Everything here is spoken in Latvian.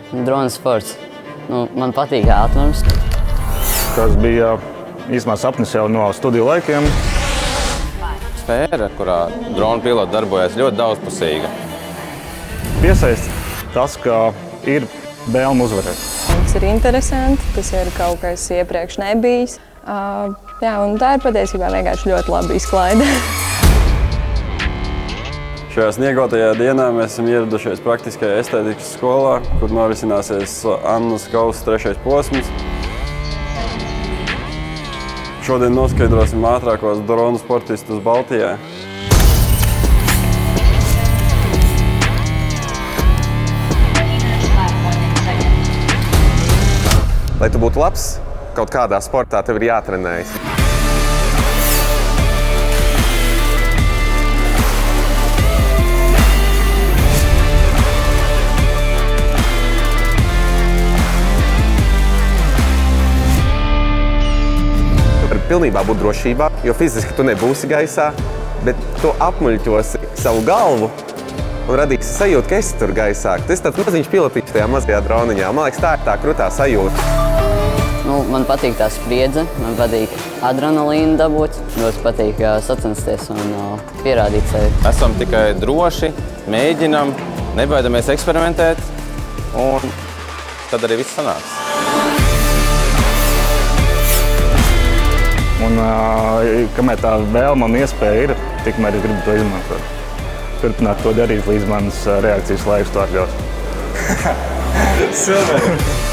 Drona sports. Man patīk ātrums. Tas bija īstenībā sapnis jau no studiju laikiem. Sfēra, kurā drona piloti darbojas, ļoti daudzpusīga. Piesaist tas, ka ir vēlme uzvarēt. Tas ir interesanti, tas ir kaut kas iepriekš nebijis. Un tā ir patiesībā vienkārši ļoti laba izklaide. Šajā sniegotajā dienā mēs esam ieradušies praktiskajā estētikas skolā, kur norisināsies Annas kausa 3. posms. Šodien noskaidrosim ātrākos dronu sportistus Baltijā. Lai tu būtu labs, kaut kādā sportā tev ir jātrenējas. Tu vari pilnībā būt drošībā, jo fiziski tu nebūsi gaisā, bet tu apmuļķosi savu galvu un radīsi sajūtu, ka esi tur gaisā. Tas tāds maziņš pilotīšs tajā mazajā droniņā. Man liekas, tā ir tā krutā sajūta. Man patīk tā spriedze, man patīk adrenalīnu dabūt. Ļoti patīk sacensties un pierādīt sevi. Esam tikai droši, mēģinam, nebaidamies eksperimentēt, un tad arī viss sanāks. Un kamēr tā vēlme un iespēja ir, tikmēr es gribu to izmantot. Turpināt to darīt, līdz manas reakcijas laiks to atļaus. Super!